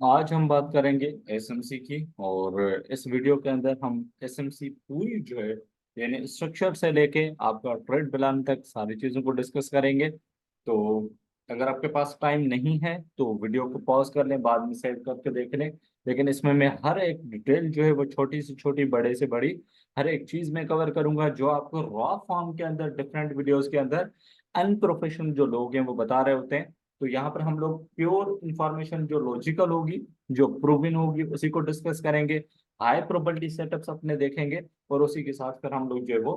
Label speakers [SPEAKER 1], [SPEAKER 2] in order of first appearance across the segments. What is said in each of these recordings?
[SPEAKER 1] आज हम बात करेंगे एसएमसी की। और इस वीडियो के अंदर हम एसएमसी पूरी जो है यानी स्ट्रक्चर से लेके आपका ट्रेड प्लान तक सारी चीज़ों को डिस्कस करेंगे। तो अगर आपके पास टाइम नहीं है तो वीडियो को पॉज कर लें, बाद में सेव करके देख लें। लेकिन इसमें मैं हर एक डिटेल जो है वो छोटी से छोटी बड़े से बड़ी हर एक चीज़ में कवर करूंगा, जो आपको रॉ फॉर्म के अंदर डिफरेंट वीडियोस के अंदर अनप्रोफेशनल जो लोग हैं वो बता रहे होते हैं। तो यहाँ पर हम लोग प्योर इंफॉर्मेशन जो लॉजिकल होगी, जो प्रूवन होगी, उसी को डिस्कस करेंगे। हाई प्रोबेबिलिटी सेटअप्स अपने देखेंगे और उसी के साथ फिर हम लोग जो है वो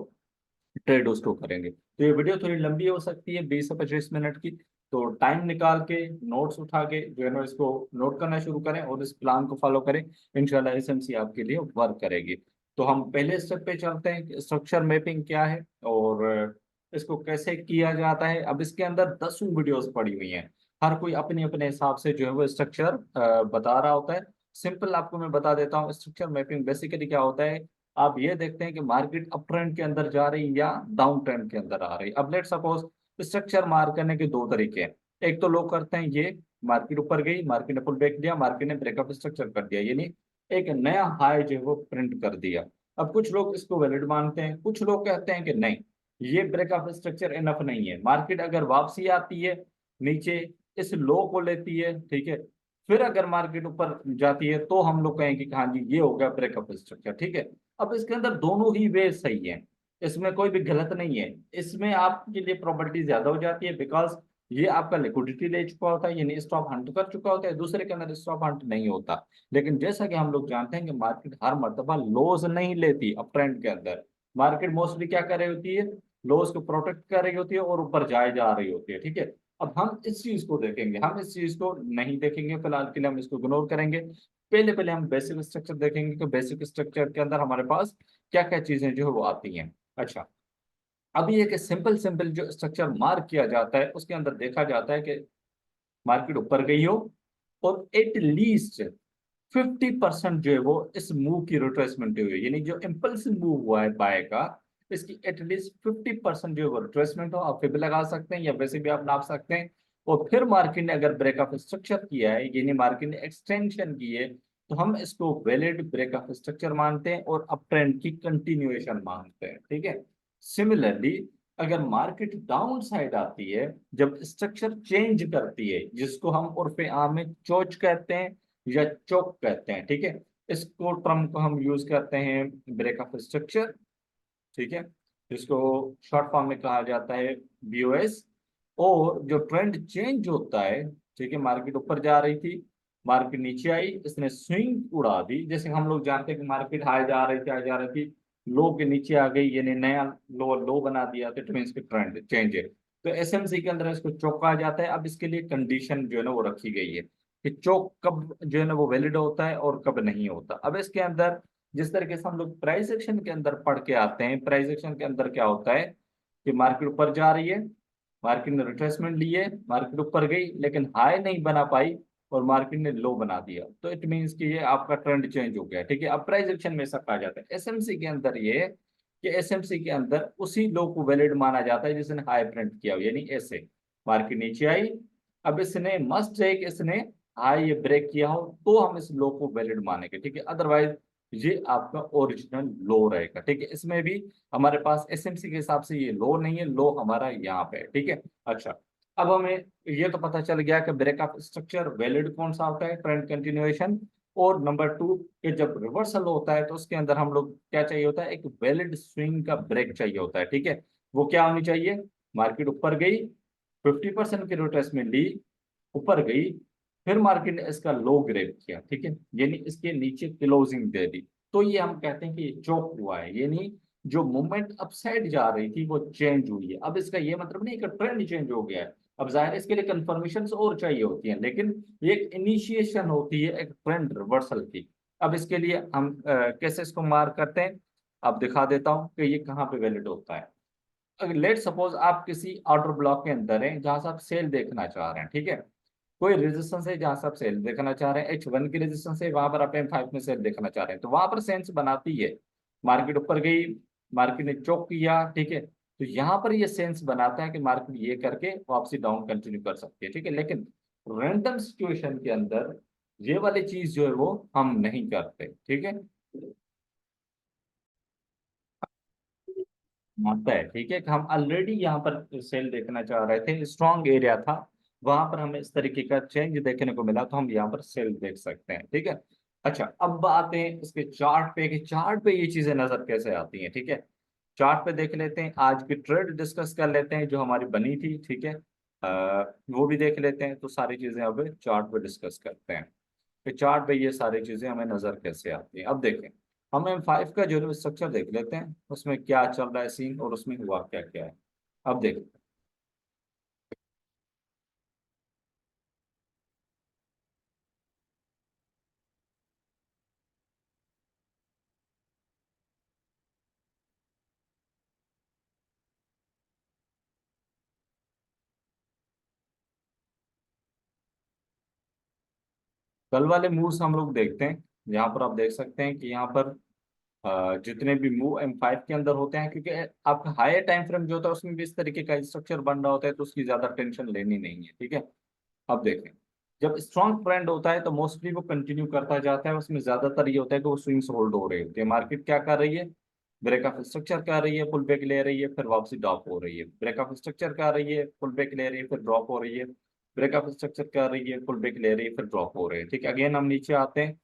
[SPEAKER 1] ट्रेड उसको करेंगे। तो ये वीडियो थोड़ी लंबी हो सकती है, 20 से 25 मिनट की। तो टाइम निकाल के नोट्स उठा के जो है ना इसको नोट करना शुरू करें और इस प्लान को फॉलो करें। इंशाल्लाह एसएमसी आपके लिए वर्क करेगी। तो हम पहले स्टेप पे चलते हैं कि स्ट्रक्चर मैपिंग क्या है और इसको कैसे किया जाता है। अब इसके अंदर दसों वीडियोस पड़ी हुई हैं, हर कोई अपने अपने हिसाब से जो है वो स्ट्रक्चर बता रहा होता है। सिंपल आपको मैं बता देता हूँ, स्ट्रक्चर मैपिंग बेसिकली क्या होता है। आप ये देखते हैं कि मार्केट अप ट्रेंड के अंदर जा रही या डाउन ट्रेंड के अंदर आ रही। अब लेट सपोज स्ट्रक्चर मार्क करने के दो तरीके हैं। एक तो लोग करते हैं ये, मार्केट ऊपर गई, मार्केट ने पुल बैक दिया, मार्केट ने ब्रेकअप स्ट्रक्चर कर दिया, यानी एक नया हाई जो है वो प्रिंट कर दिया। अब कुछ लोग इसको वैलिड मानते हैं, कुछ लोग कहते हैं कि नहीं, ये ब्रेकअप स्ट्रक्चर इनफ नहीं है। मार्केट अगर वापसी आती है नीचे, इस लो को लेती है, ठीक है, फिर अगर मार्केट ऊपर जाती है तो हम लोग कहेंगे कि हाँ जी ये हो गया ब्रेकअप स्ट्रक्चर, ठीक है। अब इसके अंदर दोनों ही वे सही है, इसमें कोई भी गलत नहीं है। इसमें आपके लिए प्रॉपर्टी ज्यादा हो जाती है बिकॉज ये आपका लिक्विडिटी ले चुका होता है, यानी स्टॉप हंट कर चुका होता है। दूसरे के अंदर स्टॉप हंट नहीं होता। लेकिन जैसा कि हम लोग जानते हैं कि मार्केट हर मर्तबा लॉस नहीं लेती अप ट्रेंड के अंदर। मार्केट मोस्टली क्या कर रही होती है, लॉस को प्रोटेक्ट कर रही होती है और ऊपर जाए जा रही होती है, ठीक है। अब हम इस चीज को देखेंगे, हम इस चीज को नहीं देखेंगे फिलहाल के लिए, हम इसको इग्नोर करेंगे। पहले पहले हम बेसिक स्ट्रक्चर देखेंगे कि बेसिक स्ट्रक्चर के अंदर हमारे पास क्या क्या चीजें जो है वो आती हैं। अच्छा, अभी एक सिंपल सिंपल जो स्ट्रक्चर मार्क किया जाता है उसके अंदर देखा जाता है कि मार्केट ऊपर गई हो और एटलीस्ट 50% जो है वो इस मूव की रिट्रेसमेंट हुई है, यानी जो इम्पल्सिव मूव हुआ है बाय का, इसकी एटलीस्ट 50% जो है वो रिट्रेसमेंट हो। आप फिर भी लगा सकते हैं या वैसे भी आप नाप सकते हैं। और फिर मार्केट ने अगर ब्रेकअप स्ट्रक्चर किया है, यानी मार्केट ने एक्सटेंशन की है, तो हम इसको वैलिड ब्रेकअप स्ट्रक्चर मानते हैं और अप ट्रेंड की कंटिन्यूएशन मानते हैं, ठीक है। सिमिलरली अगर मार्केट डाउन साइड आती है, जब स्ट्रक्चर चेंज करती है, जिसको हम उर्फ आम में चोच कहते हैं या चौक कहते हैं, ठीक है, इसको टर्म को हम यूज करते हैं ब्रेकअप स्ट्रक्चर, ठीक है, जिसको शॉर्ट फॉर्म में कहा जाता है बीओएस। और जो ट्रेंड चेंज होता है, ठीक है, मार्केट ऊपर जा रही थी, मार्केट नीचे आई, इसने स्विंग उड़ा दी। जैसे हम लोग जानते हैं कि मार्केट हाई जा रही थी, हाई जा रही थी, लो के नीचे आ गई, यानी नया लो लो बना दिया, तो इट मीन्स की ट्रेंड चेंज है। तो एसएमसी के अंदर इसको चौक कहा जाता है। अब इसके लिए कंडीशन जो है ना वो रखी गई है कि चौक कब जो है ना वो वैलिड होता है और कब नहीं होता। अब इसके अंदर जिस तरीके से हम लोग प्राइस एक्शन के अंदर पढ़ के आते हैं, प्राइस एक्शन के अंदर क्या होता है कि मार्केट ऊपर जा रही है, मार्केट ने रिट्रेसमेंट ली है, मार्केट ऊपर गई लेकिन हाई नहीं बना पाई और मार्केट ने लो बना दिया, तो इट मीन्स कि ये आपका ट्रेंड चेंज हो गया, ठीक है। अब प्राइस एक्शन में ऐसा कहा जाता है। एसएमसी के अंदर ये है कि एसएमसी के अंदर उसी लो को वैलिड माना जाता है जिसने हाई प्रिंट किया हो, यानी ऐसे मार्केट नीचे आई, अब इसने मस्ट है कि इसने हाई ब्रेक किया हो तो हम इस लो को वैलिड मानेंगे, ठीक है। अदरवाइज ये आपका ओरिजिनल लो रहेगा, ठीक है। इसमें भी हमारे पास एसएमसी के हिसाब से ये लो नहीं है, लो हमारा यहाँ पे है, ठीक है। अच्छा, अब हमें ये तो पता चल गया कि ब्रेकअप स्ट्रक्चर वैलिड कौन सा होता है, ट्रेंड कंटिन्यूएशन। और नंबर टू, कि जब रिवर्सल होता है तो उसके अंदर हम लोग क्या चाहिए होता है, एक वैलिड स्विंग का ब्रेक चाहिए होता है, ठीक है। वो क्या होनी चाहिए, मार्केट ऊपर गई, 50% की रिट्रेसमेंट ली, ऊपर गई, फिर मार्केट ने इसका लो ग्रेप किया, ठीक है, यानी इसके नीचे क्लोजिंग दे दी, तो ये हम कहते हैं कि ये चौक हुआ है, यानी जो मूवमेंट अपसाइड जा रही थी वो चेंज हुई है। अब इसका ये मतलब नहीं कि ट्रेंड चेंज हो गया है, अब जाहिर है इसके लिए कंफर्मेशन और चाहिए होती है, लेकिन ये एक इनिशिएशन होती है एक ट्रेंड रिवर्सल की। अब इसके लिए हम कैसे इसको मार्क करते हैं, अब दिखा देता हूं कि ये कहाँ पे वैलिड होता है। अगर लेट सपोज आप किसी ऑर्डर ब्लॉक के अंदर हैं जहां से आप सेल देखना चाह रहे हैं, ठीक है, कोई रेजिस्टेंस है जहां से आप सेल देखना चाह रहे हैं, H1 की रेजिस्टेंस है, वहां पर आप M5 में सेल देखना चाह रहे हैं, तो वहां पर सेंस बनाती है। मार्केट ऊपर गई, मार्केट ने चौक किया, ठीक है, तो यहाँ पर ये सेंस बनाता है कि मार्केट ये करके वापसी डाउन कंटिन्यू कर सकती है, ठीक है। लेकिन रैंडम सिचुएशन के अंदर ये वाली चीज जो है वो हम नहीं करते, ठीक है। आता है, ठीक है, कि हम ऑलरेडी यहाँ पर सेल देखना चाह रहे थे, स्ट्रॉन्ग एरिया था, वहां पर हमें इस तरीके का चेंज देखने को मिला, तो हम यहाँ पर सेल देख सकते हैं, ठीक है। अच्छा, अब आते हैं इसके चार्ट पे कि चार्ट पे ये चीजें नजर कैसे आती हैं, ठीक है। चार्ट पे देख लेते हैं, आज की ट्रेड डिस्कस कर लेते हैं जो हमारी बनी थी, ठीक है। वो भी देख लेते हैं, तो सारी चीजें अब चार्ट पे डिस्कस करते हैं कि चार्ट पे ये सारी चीजें हमें नजर कैसे आती हैं। अब देखें, हम M5 का जो स्ट्रक्चर देख लेते हैं, उसमें क्या चल रहा है सीन और उसमें हुआ क्या क्या है। अब देखें, कल वाले मूव्स हम लोग देखते हैं। यहाँ पर आप देख सकते हैं कि यहाँ पर जितने भी मूव M5 के अंदर होते हैं, क्योंकि आपका हायर टाइम फ्रेम जो होता है उसमें भी इस तरीके का स्ट्रक्चर बन रहा होता है, तो उसकी ज्यादा टेंशन लेनी नहीं है, ठीक है। अब देखें, जब स्ट्रॉन्ग ट्रेंड होता है तो मोस्टली वो कंटिन्यू करता जाता है, उसमें ज्यादातर ये होता है कि वो स्विंग्स होल्ड हो रहे होते हैं। मार्केट क्या कर रही है, ब्रेक ऑफ स्ट्रक्चर कर रही है, पुल बैक ले रही है, फिर वापसी ड्रॉप हो रही है, ब्रेक ऑफ स्ट्रक्चर कर रही है, पुल बैक ले रही है, फिर ड्रॉप हो रही है, ब्रेक ऑफ स्ट्रक्चर कर रही है, पुल बैक ले रही है, फिर ड्रॉप हो रही है, ठीक है। अगेन हम नीचे आते हैं,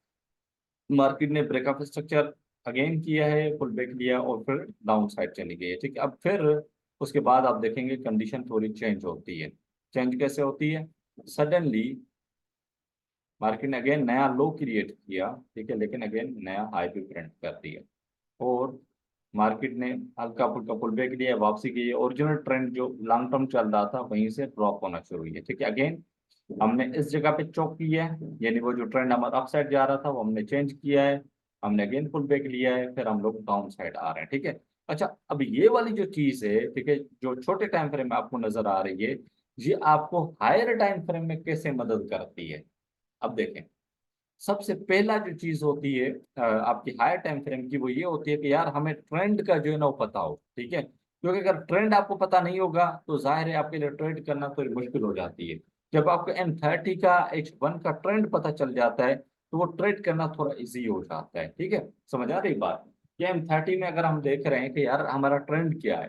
[SPEAKER 1] मार्केट ने ब्रेक ऑफ स्ट्रक्चर अगेन किया है, पुल बैक लिया और फिर डाउन साइड चली गई है, ठीक है। अब फिर उसके बाद आप देखेंगे कंडीशन थोड़ी चेंज होती है। चेंज कैसे होती है, सडनली मार्केट ने अगेन नया लो क्रिएट किया, ठीक है, लेकिन अगेन नया हाई भी प्रिंट कर दिया, और मार्केट ने हल्का फुल्का पुल बैक लिया, वापसी की, ओरिजिनल ट्रेंड जो लॉन्ग टर्म चल रहा था वहीं से ड्रॉप होना शुरू हुई है, ठीक है। अगेन हमने इस जगह पे चौक किया है, यानी वो जो ट्रेंड हमारा अप साइड जा रहा था वो हमने चेंज किया है, हमने अगेन पुल बैक लिया है, फिर हम लोग डाउन साइड आ रहे हैं, ठीक है। अच्छा, अब ये वाली जो चीज है, ठीक है, जो छोटे टाइम फ्रेम में आपको नजर आ रही है, ये आपको हायर टाइम फ्रेम में कैसे मदद करती है। अब देखें, सबसे पहला जो चीज होती है आपकी हायर टाइम फ्रेम की, वो ये होती है कि यार हमें ट्रेंड का जो है ना वो पता हो, ठीक है। क्योंकि अगर ट्रेंड आपको पता नहीं होगा तो जाहिर है आपके लिए ट्रेड करना थोड़ी मुश्किल हो जाती है। जब आपको M30 का H1 का ट्रेंड पता चल जाता है तो वो ट्रेड करना थोड़ा इजी हो जाता है, ठीक है। समझ आ रही बात, कि M30 में अगर हम देख रहे हैं कि यार हमारा ट्रेंड क्या है,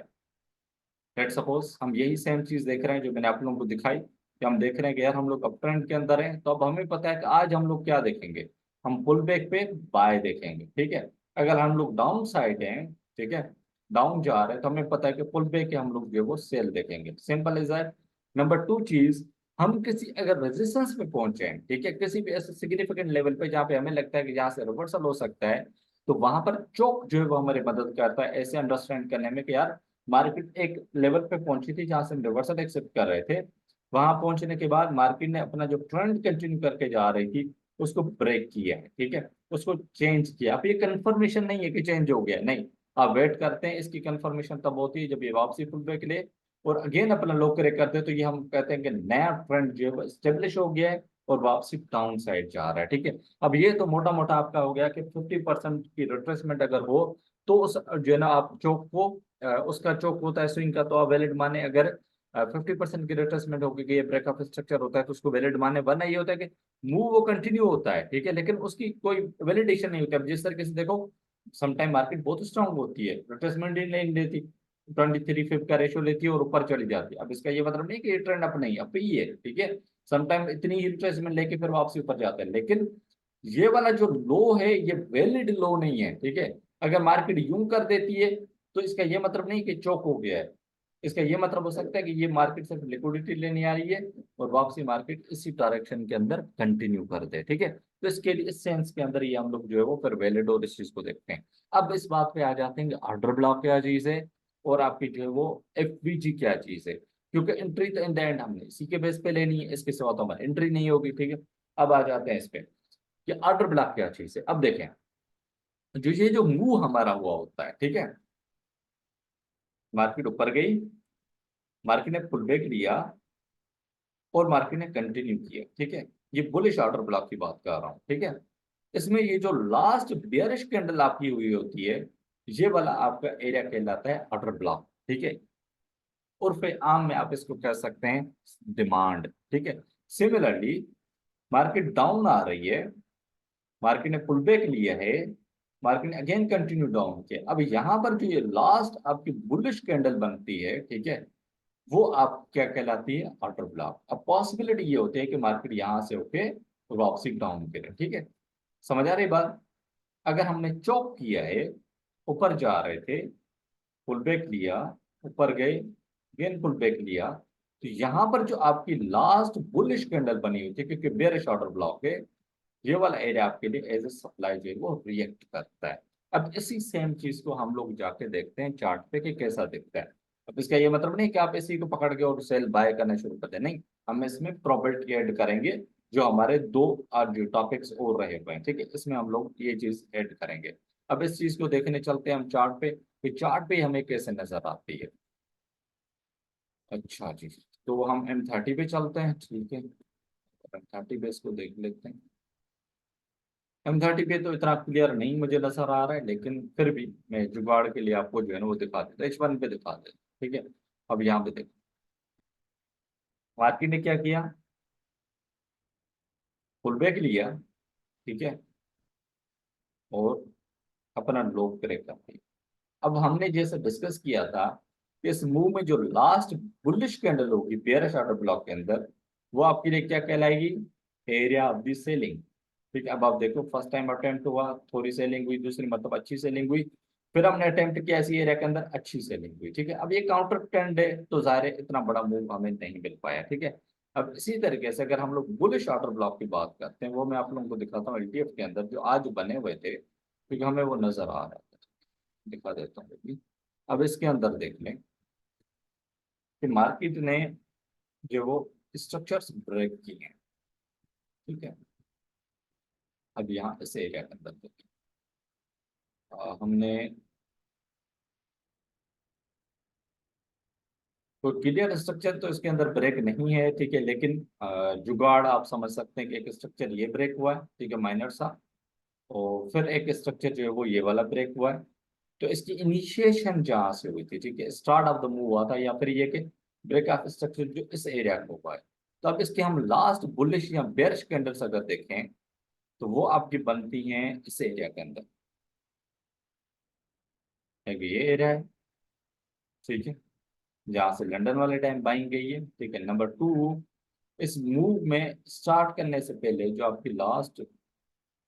[SPEAKER 1] लेट सपोज हम यही सेम चीज देख रहे हैं जो मैंने आप लोगों को दिखाई, कि हम देख रहे हैं कि यार हम लोग अप ट्रेंड के अंदर हैं, तो अब हमें पता है कि आज हम लोग क्या देखेंगे, हम पुल बैक पे बाय देखेंगे, ठीक है। अगर हम लोग डाउन साइड हैं, ठीक है, डाउन जा रहे हैं, तो हमें पता है कि पुल बैक के हम लोग जो है वो सेल देखेंगे, simple is that. Number two चीज, हम किसी अगर रेजिस्टेंस पे पहुंचे हैं, ठीक है, किसी भी ऐसे सिग्निफिकेंट लेवल पे जहाँ पे हमें लगता है कि यहाँ से रिवर्सल हो सकता है, तो वहां पर चौक जो है वो हमारी मदद करता है ऐसे अंडरस्टैंड करने में कि यार मार्केट एक लेवल पे पहुंची थी जहां से हम रिवर्सल एक्सेप्ट कर रहे थे, वहां पहुंचने के बाद मार्केट ने अपना जो ट्रेंड कंटिन्यू करके जा रही थी उसको ब्रेक किया है, ठीक है, उसको चेंज किया। अब ये कंफर्मेशन नहीं है कि चेंज हो गया, नहीं, आप वेट करते हैं, इसकी कंफर्मेशन तब होती है जब ये वापसी पुल बैक ले और अगेन अपना लो क्रेक करते हैं, तो ये हम कहते हैं कि नया ट्रेंड जो है स्टेब्लिश हो गया है और वापसी डाउन साइड जा रहा है, ठीक है। अब ये तो मोटा मोटा आपका हो गया कि 50% की रिट्रेसमेंट अगर हो तो उस जो है ना आप चौक को उसका चौक होता है स्विंग का, तो आप वैलिड माने, अगर 50% की रिट्रेसमेंट होगी कि ये ब्रेक ऑफ स्ट्रक्चर होता है तो उसको वैलिड माने, वरना ये होता है कि मूव वो कंटिन्यू होता है, ठीक है, लेकिन उसकी कोई वैलिडेशन नहीं होती। अब जिस तरीके से देखो, समटाइम मार्केट बहुत स्ट्रांग होती है, रिट्रेसमेंट ही नहीं लेती, 23 5 का रेशियो लेती है और ऊपर चली जाती है। अब इसका ये मतलब नहीं कि ये ट्रेंड अप नहीं, अप ही है, ठीक है। समटाइम इतनी ही रिट्रेसमेंट लेके फिर वापसी ऊपर जाता है, लेकिन ये वाला जो लो है ये वैलिड लो नहीं है, ठीक है। अगर मार्केट यूं कर देती है तो इसका ये मतलब नहीं कि चौक हो गया है, इसका ये मतलब हो सकता है कि ये मार्केट सिर्फ लिक्विडिटी लेने आ रही है और वापसी मार्केट इसी डायरेक्शन के अंदर कंटिन्यू कर दे, ठीक है। तो इसके लिए इस सेंस के अंदर ये हम लोग जो है वो फिर वैलिड और इस चीज को देखते हैं। अब इस बात पे आ जाते हैं कि ऑर्डर ब्लॉक क्या चीज है और आपकी जो है वो FVG क्या चीज है, क्योंकि एंट्री तो इन द एंड हमने इसी के बेस पे लेनी है, इसके सिवा तो हमारी एंट्री नहीं होगी, ठीक है। अब आ जाते हैं इस पे कि ऑर्डर ब्लॉक क्या चीज है। अब देखें, जो ये जो मूव हमारा हुआ होता है, ठीक है, मार्केट ऊपर गई, मार्केट ने पुल बैक लिया और मार्केट ने कंटिन्यू किया, ठीक है, ये बुलिश ऑर्डर ब्लॉक की बात कर रहा हूँ, ठीक है। इसमें ये जो लास्ट बियरिश कैंडल आपकी हुई होती है, ये वाला आपका एरिया कहलाता है ऑर्डर ब्लॉक, ठीक है। और फिर आम में आप इसको कह सकते हैं डिमांड, ठीक है। सिमिलरली मार्केट डाउन आ रही है, मार्केट ने पुल बैक लिया है, मार्केट ने अगेन कंटिन्यू डाउन किया। अब यहाँ पर जो ये लास्ट आपकी बुलिश कैंडल बनती है, ठीक है, वो आप क्या कहलाती है, ऑर्डर ब्लॉक। अब पॉसिबिलिटी ये होती है कि मार्केट यहाँ से होके वापसी डाउन करे, ठीक है, समझ आ रही बात। अगर हमने चौक किया है, ऊपर जा रहे थे, पुल बैक लिया, ऊपर गए, अगेन पुल बैक लिया, तो यहाँ पर जो आपकी लास्ट बुलिश कैंडल बनी हुई थी, क्योंकि बेरिश ऑर्डर ब्लॉक है, ये वाला एरिया आपके लिए एज ए सप्लाई जो है वो रिएक्ट करता है। अब इसी सेम चीज को हम लोग जाके देखते हैं चार्ट पे कि कैसा दिखता है। अब इसका ये मतलब नहीं कि आप इसी को पकड़ के और सेल बाय करना शुरू कर दें, नहीं, हम इसमें प्रोबेबिलिटी ऐड करेंगे। जो हमारे दो जो टॉपिक्स और रहे हुए हैं, ठीक है, इसमें हम लोग ये चीज ऐड करेंगे। अब इस चीज को देखने चलते हैं हम चार्ट पे, कि चार्ट पे हमें कैसे नजर आती है। अच्छा जी, तो हम M30 पे चलते हैं, ठीक है, M30 पे इसको देख लेते हैं। M30 पे तो इतना क्लियर नहीं मुझे नजर आ रहा है, लेकिन फिर भी मैं जुगाड़ के लिए आपको जो है ना वो दिखा देता, H1 पे दिखा देता, ठीक है। अब यहाँ पे देखो, मार्केट ने क्या किया, पुल बैक लिया, ठीक है, और अपना लो ब्रेक कर दिया। अब हमने जैसे डिस्कस किया था कि इस मूव में जो लास्ट बुलिश कैंडल होगी बेयरिश ऑर्डर ब्लॉक के अंदर, वो आपके लिए क्या कहलाएगी, एरिया ऑफ द सेलिंग। ठीक है, अब आप देखो, फर्स्ट टाइम अटेम्प्ट हुआ, थोड़ी सेलिंग हुई, दूसरी मतलब अच्छी सेलिंग हुई, फिर हमने अटेम्प्ट किया इसी एरिया के अंदर, अच्छी सेलिंग हुई, ठीक है। अब ये काउंटर ट्रेंड है, तो जाहिर है इतना बड़ा मूव हमें नहीं मिल पाया, ठीक है। अब इसी तरीके से अगर हम लोग बुलिश ऑर्डर ब्लॉक की बात करते हैं, वो मैं आप लोगों को दिखाता हूँ एलटीएफ के अंदर जो आज बने हुए थे, क्योंकि हमें वो नजर आ रहा था, दिखा देता हूँ अभी। अब इसके अंदर देख लें कि मार्केट ने जो वो स्ट्रक्चर्स ब्रेक किए हैं, ठीक है। अब यहाँ इस एरिया के अंदर देखें, हमने तो क्लियर स्ट्रक्चर तो इसके अंदर ब्रेक नहीं है, ठीक है, लेकिन जुगाड़ आप समझ सकते हैं कि एक स्ट्रक्चर ये ब्रेक हुआ है, ठीक है, माइनर सा, और फिर एक स्ट्रक्चर जो है वो ये वाला ब्रेक हुआ है। तो इसकी इनिशिएशन जहाँ से हुई थी, ठीक है, स्टार्ट ऑफ द मूव हुआ था, या फिर ये कि ब्रेक ऑफ स्ट्रक्चर जो इस एरिया को हुआ है। तो अब इसके हम लास्ट बुलिश या बेयरिश कैंडल्स अगर देखें, तो वो आपकी बनती हैं इस एरिया के अंदर। एक ये एरिया है, ठीक है, जहाँ से लंदन वाले टाइम बाइंग गई है, ठीक है। नंबर टू, इस मूव में स्टार्ट करने से पहले जो आपकी लास्ट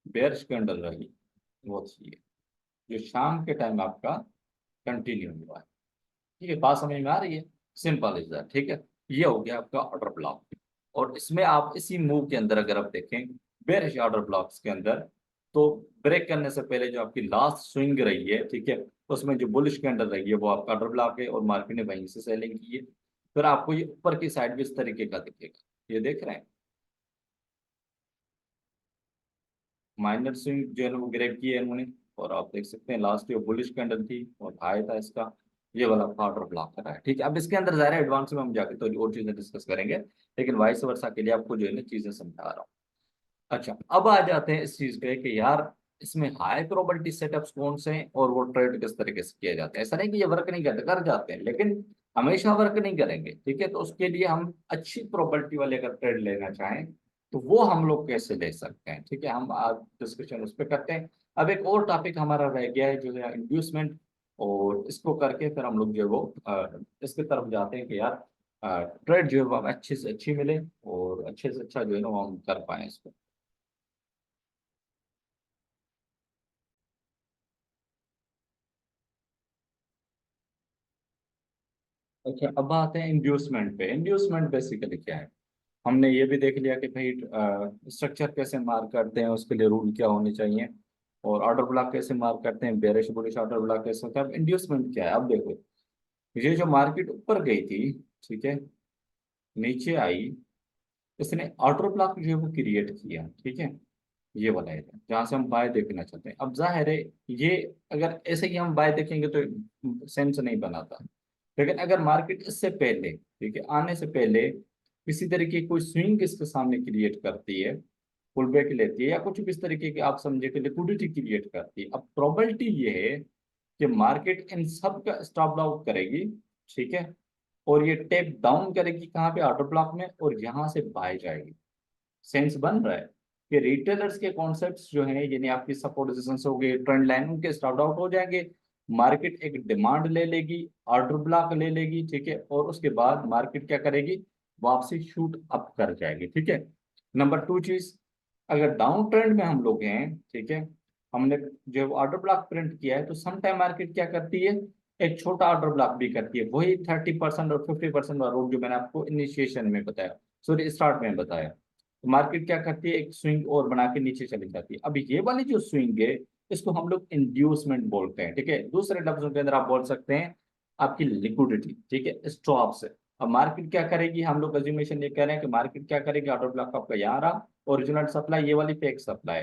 [SPEAKER 1] बेयरिश कैंडल रही, वो थी ये, जो शाम के टाइम आपका कंटिन्यू हुआ है, ठीक है, बात समझ में आ रही है, सिंपल इज दैट, ठीक है। ये हो गया आपका ऑर्डर ब्लॉक। और इसमें आप इसी मूव के अंदर अगर आप देखें बेरिश ऑर्डर ब्लॉक्स के अंदर, तो ब्रेक करने से पहले जो आपकी लास्ट स्विंग रही है, ठीक है, उसमें जो बुलिश कैंडल रही है वो आपका ऑर्डर ब्लॉक है, और मार्केट ने वहीं से सेलिंग की है। फिर आपको ये ऊपर की साइड भी इस तरीके का दिखेगा, ये देख रहे हैं, माइनर स्विंग जो है ना वो ग्रैब की है इन्होंने। और आप देख सकते हैं लास्ट जो बुलिश कैंडल थी और हाई था इसका, ये वाला ऑर्डर ब्लॉक कर रहा है, ठीक है। अब इसके अंदर ज़्यादा एडवांस में हम जाके तो और चीजें डिस्कस करेंगे, लेकिन वाइस वर्सा के लिए आपको जो है ना चीजें समझा रहा हूँ। अच्छा, अब आ जाते हैं इस चीज पे कि यार इसमें हाई प्रोबेबिलिटी सेटअप्स कौन से हैं और वो ट्रेड किस तरीके से किए जाते हैं। ऐसा नहीं कि ये वर्क नहीं करते, कर जाते हैं, लेकिन हमेशा वर्क नहीं करेंगे, ठीक है। तो उसके लिए हम अच्छी प्रोबेबिलिटी वाले अगर ट्रेड लेना चाहें, तो वो हम लोग कैसे ले सकते हैं, ठीक है, हम आज डिस्कशन उस पर करते हैं। अब एक और टॉपिक हमारा रह गया है जो है इंड्यूसमेंट, और इसको करके फिर हम लोग जो है वो इसकी तरफ जाते हैं कि यार ट्रेड जो है वो हमें अच्छे से अच्छी मिले, और अच्छे से अच्छा जो है ना वो हम कर पाए इसको। अच्छा, अब आते हैं इंड्यूसमेंट पे। इंड्यूसमेंट बेसिकली क्या है, हमने ये भी देख लिया कि भाई स्ट्रक्चर कैसे मार्क करते हैं, उसके लिए रूल क्या होने चाहिए, और ऑर्डर ब्लॉक कैसे मार्क करते हैं, बेरिश बुलिश ऑर्डर ब्लॉक कैसे होता है। अब इंड्यूसमेंट क्या है, अब देखो, ये जो मार्केट ऊपर गई थी, ठीक है, नीचे आई, इसने ऑर्डर ब्लॉक जो है वो क्रिएट किया, ठीक है, ये वाला है जहाँ से हम बाय देखना चाहते हैं। अब जाहिर है ये अगर ऐसे ही हम बाय देखेंगे तो सेंस नहीं बनाता, लेकिन अगर मार्केट इससे पहले, ठीक है, आने से पहले किसी तरीके की कोई स्विंग इसके सामने क्रिएट करती है, पुल बैक लेती है, या कुछ भी इस तरीके की आप समझे कि लिक्विडिटी क्रिएट करती है, अब प्रोबेबिलिटी ये है कि मार्केट इन सब का स्टॉप आउट करेगी, ठीक है, और ये टेप डाउन करेगी कहाँ पे, ऑर्डर ब्लॉक में, और यहाँ से बाय जाएगी, सेंस बन रहा है कि रिटेलर्स के कॉन्सेप्ट्स जो हैं, यानी आपकी सपोर्ट रेजिस्टेंस हो गए, ट्रेंड लाइन, उनके स्टार्ट आउट हो जाएंगे। मार्केट एक डिमांड ले लेगी, ऑर्डर ब्लॉक ले लेगी, ठीक है, और उसके बाद मार्केट क्या करेगी, वापसी शूट अप कर जाएगी, ठीक है। नंबर टू चीज, अगर डाउन ट्रेंड में हम लोग हैं, ठीक है, हमने जो ऑर्डर ब्लॉक प्रिंट किया है, तो सम टाइम मार्केट क्या करती है, एक छोटा ऑर्डर ब्लॉक भी करती है, वही 30% और 50% वाला रूल जो मैंने आपको इनिशिएशन में बताया, सॉरी स्टार्ट में बताया। तो मार्केट क्या करती है, एक स्विंग और बना के नीचे चली जाती है। अब ये वाली जो स्विंग है, इसको हम लोग इंड्यूसमेंट बोलते हैं, ठीक है। दूसरे लफ्जों के अंदर आप बोल सकते हैं आपकी लिक्विडिटी, ठीक है, स्टॉप से। अब मार्केट क्या करेगी, हम लोग अज्यूमेशन ये कह रहे हैं कि मार्केट क्या करेगी, ऑर्डर ब्लॉक आपका यहाँ रहा, ओरिजिनल सप्लाई ये वाली फेक सप्लाई,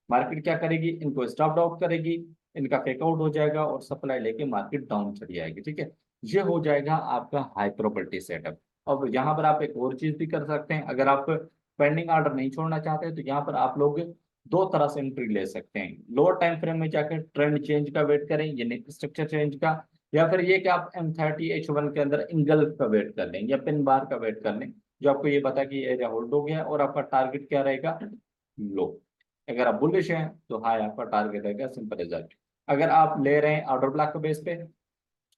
[SPEAKER 1] मार्केट क्या करेगी, इनको स्टॉप आउट करेगी, इनका फेक आउट हो जाएगा और सप्लाई लेके मार्केट डाउन चली जाएगी, ठीक है। ये हो जाएगा आपका हाई प्रोबेबिलिटी सेटअप। अब यहाँ पर आप एक और चीज भी कर सकते हैं, अगर आप पेंडिंग ऑर्डर नहीं छोड़ना चाहते, तो यहाँ पर आप लोग दो तरह से एंट्री ले सकते हैं। लोअर टाइम फ्रेम में जाकर ट्रेंड चेंज का वेट करें, यानी स्ट्रक्चर चेंज का, या फिर ये कि आप M30H1 के अंदर इंगल्फ का वेट कर लें या पिन बार का वेट कर लें, जो आपको ये बता कि एरिया होल्ड हो गया और आपका टारगेट क्या रहेगा, लो। अगर आप बुलिश हैं तो हाई आपका टारगेट रहेगा, सिंपल रिजल्ट। अगर आप ले रहे हैं ऑर्डर ब्लॉक के बेस पे,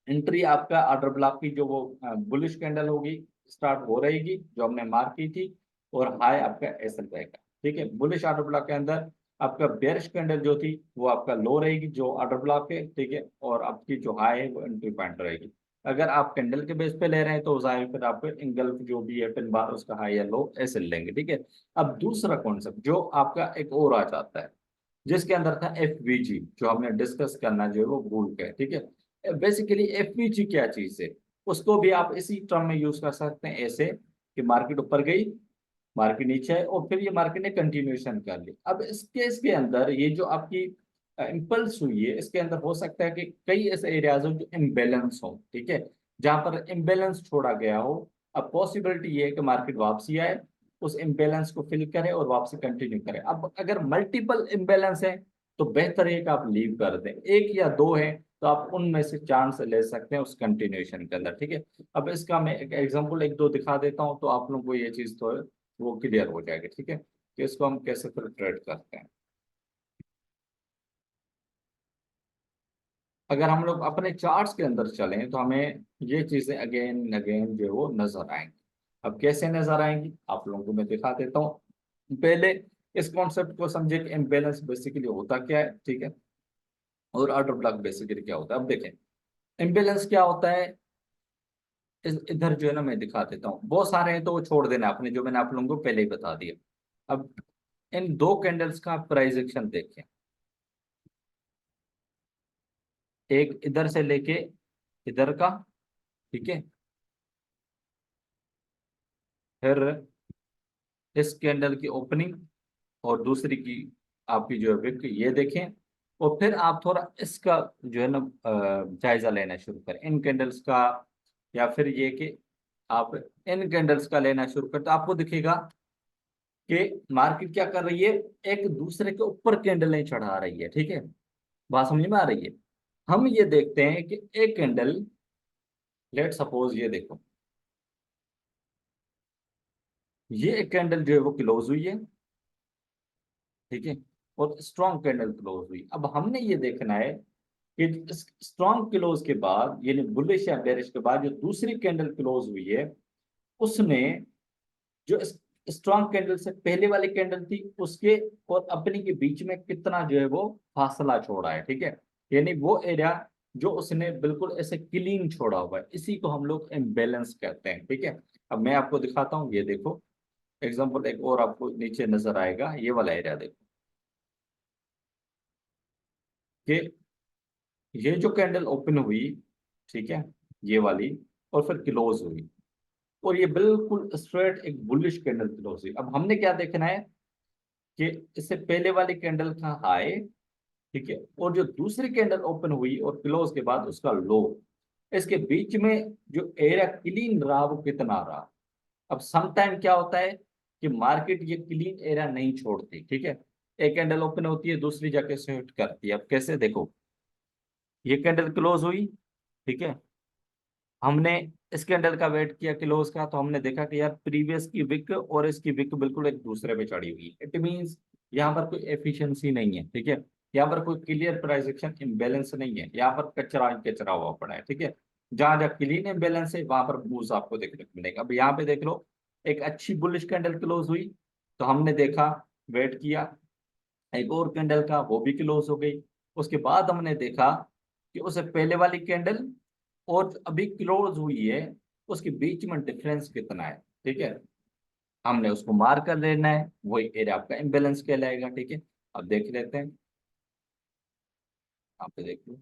[SPEAKER 1] एंट्री आपका ऑर्डर ब्लॉक की जो वो बुलिश कैंडल होगी, स्टार्ट हो रहेगी जो हमने मार्क की थी, और हाई आपका ऐसा रहेगा, ठीक है। बुलिश ऑर्डर ब्लॉक के अंदर आपका बेरिश कैंडल जो थी वो आपका लो रहेगी जो ऑर्डर ब्लॉक है, ठीक है, और आपकी जो हाई है वो एंट्री पॉइंट रहेगी। अगर आप कैंडल के बेस पे ले रहे हैं तो जाहिर फिर आप इंगल्फ जो भी है पिन बार उसका हाई या लो ऐसे लेंगे, ठीक है। अब दूसरा कॉन्सेप्ट जो आपका एक और आ जाता है, जिसके अंदर था FVG, जो हमने डिस्कस करना जो है वो भूल गए, ठीक है। बेसिकली FVG क्या चीज है, उसको भी आप इसी टर्म में यूज कर सकते हैं, ऐसे कि मार्केट ऊपर गई, मार्केट नीचे है, और फिर ये मार्केट ने कंटिन्यूएशन कर ली। अब इस केस के अंदर ये जो आपकी इम्पल्स हुई है, इसके अंदर हो सकता है कि कई ऐसे एरियाज हो जो इम्बेलेंस हो, ठीक है, जहां पर इम्बेलेंस छोड़ा गया हो। अब पॉसिबिलिटी ये है कि मार्केट वापसी आए, उस इम्बेलेंस को फिल करे और वापसी कंटिन्यू करे। अब अगर मल्टीपल इम्बेलेंस है तो बेहतर है कि आप लीव कर दें, एक या दो है तो आप उनमें से चांस ले सकते हैं उस कंटिन्यूएशन के अंदर, ठीक है। अब इसका मैं एक एग्जांपल एक दो दिखा देता हूं तो आप लोगों को ये चीज तो वो क्लियर हो जाएगी, ठीक है, कि इसको हम कैसे फिर ट्रेड करते हैं। अगर हम लोग अपने चार्ट्स के अंदर चलें तो हमें ये चीजें अगेन अगेन जो है वो नजर आएंगी। अब कैसे नजर आएंगी आप लोगों को मैं दिखा देता हूँ। पहले इस कॉन्सेप्ट को समझे कि इम्बेलेंस बेसिकली होता क्या है, ठीक है, और ऑर्डर ब्लॉक बेसिकली क्या होता है। अब देखें इम्बेलेंस क्या होता है, इधर जो है ना मैं दिखा देता हूँ, बहुत सारे हैं तो वो छोड़ देना आपने, जो मैंने आप लोगों को पहले ही बता दिया। अब इन दो कैंडल्स का प्राइस एक्शन देखें, एक इधर से लेके इधर का, ठीक है, फिर इस कैंडल की ओपनिंग, और दूसरी की आपकी जो है विक, ये देखें। और फिर आप थोड़ा इसका जो है ना जायजा लेना शुरू करें इन कैंडल्स का, या फिर ये कि आप इन कैंडल्स का लेना शुरू करें, तो आपको दिखेगा कि मार्केट क्या कर रही है, एक दूसरे के ऊपर कैंडलें चढ़ा रही है, ठीक है। बात समझ में आ रही है। हम ये देखते हैं कि एक कैंडल, लेट सपोज ये देखो, ये एक कैंडल जो है वो क्लोज हुई है, ठीक है, और स्ट्रॉन्ग कैंडल क्लोज हुई। अब हमने ये देखना है कि स्ट्रॉन्ग क्लोज के बाद, यानी बुलिश या बेरिश के बाद जो दूसरी कैंडल क्लोज हुई है, उसने जो स्ट्रॉन्ग कैंडल से पहले वाली कैंडल थी उसके और अपनी के बीच में कितना जो है वो फासला छोड़ा है, ठीक है, यानी वो एरिया जो उसने बिल्कुल ऐसे क्लीन छोड़ा हुआ है, इसी को हम लोग इम्बेलेंस कहते हैं, ठीक है। अब मैं आपको दिखाता हूँ, ये देखो एग्जांपल एक और आपको नीचे नजर आएगा, ये वाला एरिया देखो कि ये जो कैंडल ओपन हुई, ठीक है, ये वाली, और फिर क्लोज हुई, और ये बिल्कुल स्ट्रेट एक बुलिश कैंडल क्लोज हुई। अब हमने क्या देखना है कि इससे पहले वाली कैंडल का हाई, ठीक है, और जो दूसरी कैंडल ओपन हुई और क्लोज के बाद उसका लो, इसके बीच में जो एरिया क्लीन रहा वो कितना रहा। अब सम टाइम क्या होता है कि मार्केट ये क्लीन एरिया नहीं छोड़ती, ठीक है, एक कैंडल ओपन होती है दूसरी जाके स्विफ्ट करती है। अब कैसे देखो, ये कैंडल क्लोज हुई, ठीक है, हमने इस कैंडल का वेट किया क्लोज का, तो हमने देखा कि यार प्रीवियस की विक और इसकी विक बिल्कुल एक दूसरे पे चढ़ी हुई है। इट मींस यहाँ पर कोई एफिशिएंसी नहीं है, ठीक है। यहाँ पर कोई क्लियर प्राइस एक्शन इम्बेलेंस नहीं है, यहाँ पर कचरा ही कचरा हुआ पड़ा है, ठीक है। जहां जहाँ क्लीन इम्बेलेंस है वहां पर बूस्ट आपको देखने को मिलेगा। अब यहाँ पे देख लो, एक अच्छी बुलिश कैंडल क्लोज हुई, तो हमने देखा, वेट किया एक और कैंडल का, वो भी क्लोज हो गई। उसके बाद हमने देखा कि उससे पहले वाली कैंडल और अभी क्लोज हुई है, उसके बीच में डिफरेंस कितना है, ठीक है। हमने उसको मार्क कर लेना है, वही एरिया आपका इम्बेलेंस कहलाएगा, ठीक है। अब देख लेते हैं, यहाँ पे देख लो,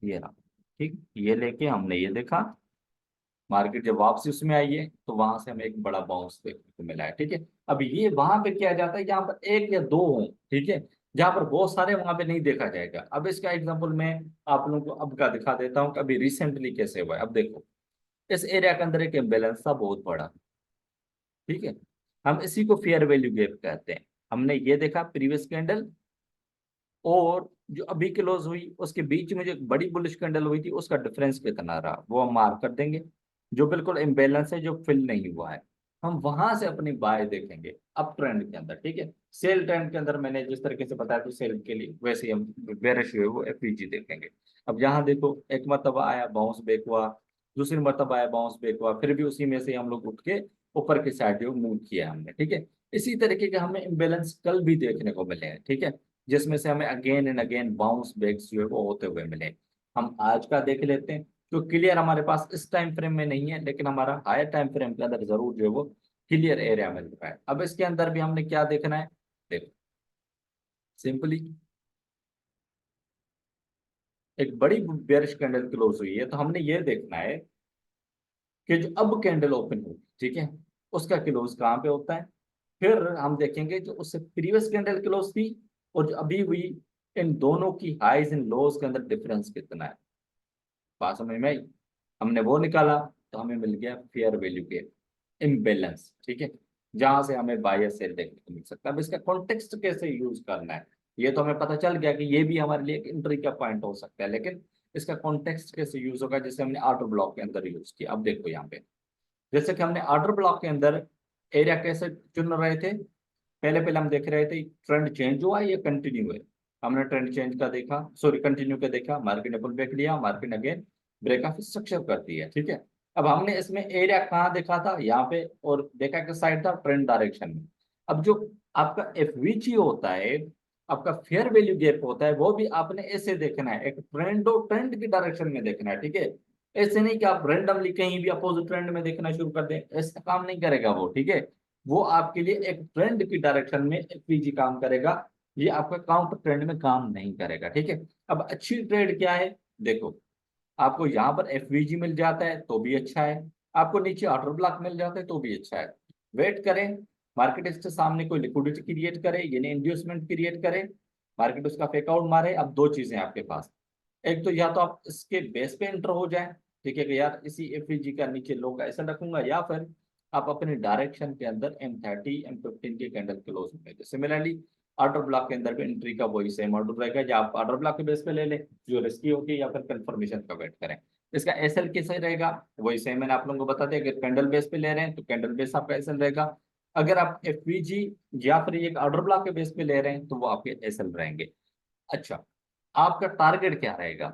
[SPEAKER 1] ये रहा, ठीक। ये लेके हमने ये देखा, मार्केट जब वापसी उसमें आई है तो वहां से हमें एक बड़ा बाउंस देखने को मिला है, ठीक है। अब ये वहां पे किया जाता है जहां पर एक या दो हो, ठीक है। जहां पर बहुत सारे, वहां पे नहीं देखा जाएगा। अब इसका एग्जांपल मैं आप लोगों को अब का दिखा देता हूँ कि अभी रिसेंटली कैसे हुआ है। अब देखो, इस एरिया के अंदर एक इम्बेलेंस था बहुत बड़ा, ठीक है। हम इसी को फेयर वैल्यू गैप कहते हैं। हमने ये देखा प्रीवियस कैंडल और जो अभी क्लोज हुई उसके बीच में जो एक बड़ी बुलिश कैंडल हुई थी, उसका डिफरेंस कितना रहा वो हम मार्क कर देंगे। जो बिल्कुल इम्बेलेंस है, जो फिल नहीं हुआ है, हम वहां से अपनी बाय देखेंगे अप ट्रेंड के अंदर, ठीक है। सेल ट्रेंड के अंदर मैंने जिस तरीके से बताया तो सेल के लिए वैसे ही हम बेरिश हुए वो एफवीजी देखेंगे। अब यहाँ देखो, एक मरतबा आया बाउंस बैक हुआ, दूसरी मरतबा आया बाउंस बैक हुआ, फिर भी उसी में से हम लोग उठ के ऊपर की साइड जो मूव किया हमने, ठीक है। इसी तरीके के हमें इम्बेलेंस कल भी देखने को मिले हैं, ठीक है, जिसमें से हमें again and again bounce backs जो है वो होते हुए मिले। हम आज का देख लेते हैं, जो क्लियर हमारे पास इस टाइम फ्रेम में नहीं है, लेकिन हमारा हायर टाइम फ्रेम के अंदर जरूर जो है वो क्लियर एरिया मिल रहा है। अब इसके अंदर भी हमने क्या देखना है, देखो, सिंपली एक बड़ी बेयरिश कैंडल क्लोज हुई है, तो हमने ये देखना है कि जो अब कैंडल ओपन होगी, ठीक है, उसका क्लोज कहाँ पे होता है। फिर हम देखेंगे जो उससे प्रीवियस कैंडल क्लोज थी और जो अभी हुई, इन दोनों की हाइज एंड लोज के अंदर डिफरेंस कितना है। बात समझ में आई। हमने वो निकाला, तो हमें मिल गया फेयर वैल्यू के इम्बेलेंस, ठीक है, जहां से हमें बाय सेल देखने को मिल सकता है। अब इसका कॉन्टेक्स्ट कैसे यूज करना है, ये तो हमें पता चल गया कि ये भी हमारे लिए एक एंट्री का पॉइंट हो सकता है, लेकिन इसका कॉन्टेक्स्ट कैसे यूज होगा, जैसे हमने ऑर्डर ब्लॉक के अंदर यूज किया। अब देखो यहाँ पे, जैसे कि हमने ऑर्डर ब्लॉक के अंदर एरिया कैसे चुन रहे थे, पहले पहले हम देख रहे थे ट्रेंड चेंज हुआ है या कंटिन्यू है। हमने ट्रेंड चेंज का देखा, सॉरी कंटिन्यू का देखा, मार्केट ने पुल बैक लिया, मार्केट ने अगेन ब्रेक ऑफ स्ट्रक्चर कर दिया, ठीक है। अब हमने इसमें एरिया कहाँ देखा था, यहाँ पे, और देखा कि साइड था ट्रेंड डायरेक्शन में। अब जो आपका एफवीजी होता है, आपका फेयर वैल्यू गैप होता है, वो भी आपने ऐसे देखना है, एक ट्रेंड और ट्रेंड की डायरेक्शन में देखना है, ठीक है। ऐसे नहीं कि आप रेंडमली कहीं भी अपोजिट ट्रेंड में देखना शुरू कर दें, ऐसा काम नहीं करेगा वो, ठीक है। वो आपके लिए एक ट्रेंड की डायरेक्शन में एफवीजी काम करेगा, ये आपका काउंटर ट्रेंड में काम नहीं करेगा, ठीक है। अब अच्छी ट्रेड क्या है, देखो, आपको यहाँ पर एफवीजी मिल जाता है तो भी अच्छा है, आपको नीचे ऑर्डर ब्लॉक मिल जाता है तो भी अच्छा है। वेट करें, मार्केट इसके सामने कोई लिक्विडिटी क्रिएट करे, यानी इंड्यूसमेंट क्रिएट करे, मार्केट उसका फेक आउट मारे। अब दो चीजें आपके पास, एक तो या तो आप इसके बेस पे एंटर हो जाए, ठीक है, कि यार इसी एफवीजी का नीचे लो का ऐसा रखूंगा, या फिर आप अपने डायरेक्शन के अंदर M30 M15 के कैंडल क्लोज होंगे। तो सिमिलरली ऑर्डर ब्लॉक के अंदर भी एंट्री का वही सेम ऑर्डर रहेगा, या आप ऑर्डर ब्लॉक के बेस पे ले लें जो रिस्की होगी, या फिर कंफर्मेशन का वेट करें। इसका एसएल कैसे रहेगा, वही सेम मैंने आप लोगों को बता दिया। अगर कैंडल बेस पे ले रहे हैं तो कैंडल बेस आपका एसएल रहेगा, अगर आप एफवीजी या फिर एक ऑर्डर ब्लॉक के बेस पे ले रहे हैं तो वो आपके एसएल रहेंगे। अच्छा, आपका टारगेट क्या रहेगा,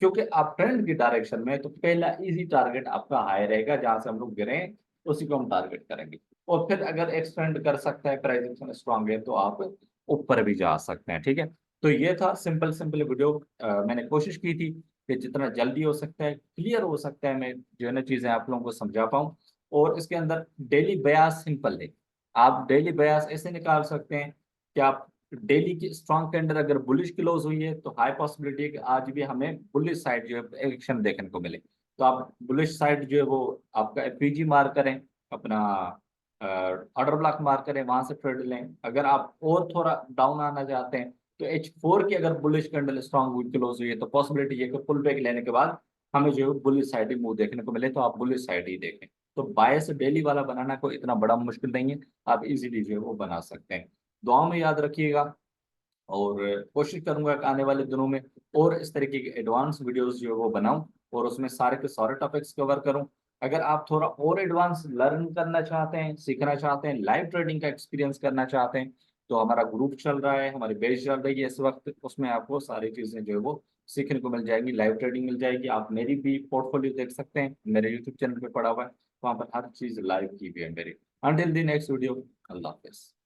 [SPEAKER 1] क्योंकि आप ट्रेंड की डायरेक्शन में, तो पहला इजी टारगेट आपका हाई रहेगा, जहां से हम लोग गिरे हैं उसी को हम टारगेट करेंगे। और फिर अगर एक्सटेंड कर सकता है, प्राइस एक्शन स्ट्रांग है, तो आप ऊपर भी जा सकते हैं, ठीक है। तो ये था सिंपल सिंपल वीडियो। मैंने कोशिश की थी कि जितना जल्दी हो सकता है, क्लियर हो सकता है, मैं जो है ना चीजें आप लोगों को समझा पाऊँ। और इसके अंदर डेली बयास सिंपल है, आप डेली बयास ऐसे निकाल सकते हैं कि आप डेली की स्ट्रॉन्ग के अंदर अगर बुलिश क्लोज हुई है, तो हाई पॉसिबिलिटी है कि आज भी हमें बुलिश साइड जो है एक्शन देखने को मिले। तो आप बुलिश साइड जो है वो आपका एफपीजी मार करें, अपना ऑर्डर ब्लॉक मार करें, वहां से ट्रेड लें। अगर आप और थोड़ा डाउन आना चाहते हैं, तो H4 की अगर बुलिश कैंडल स्ट्रॉन्ग हुई क्लोज हुई है, तो पॉसिबिलिटी है कि पुल बैक लेने के बाद हमें जो है बुलिश साइड ही मूव देखने को मिले, तो आप बुलिश साइड ही देखें। तो बायस डेली वाला बनाना कोई इतना बड़ा मुश्किल नहीं है, आप इजीली जो है वो बना सकते हैं। दुआओं में याद रखिएगा, और कोशिश करूंगा कि आने वाले दिनों में और इस तरीके की एडवांस वीडियोस जो है वो बनाऊं और उसमें सारे के सारे टॉपिक्स कवर करूं। अगर आप थोड़ा और एडवांस लर्न करना चाहते हैं, सीखना चाहते हैं, लाइव ट्रेडिंग का एक्सपीरियंस करना चाहते हैं, तो हमारा ग्रुप चल रहा है, हमारी बैच चल रही है इस वक्त, उसमें आपको सारी चीजें जो है वो सीखने को मिल जाएगी, लाइव ट्रेडिंग मिल जाएगी। आप मेरी भी पोर्टफोलियो देख सकते हैं, मेरे यूट्यूब चैनल पे पड़ा हुआ है, वहां पर हर चीज लाइव की हुई है मेरी। Until the next video, Allah Hafiz.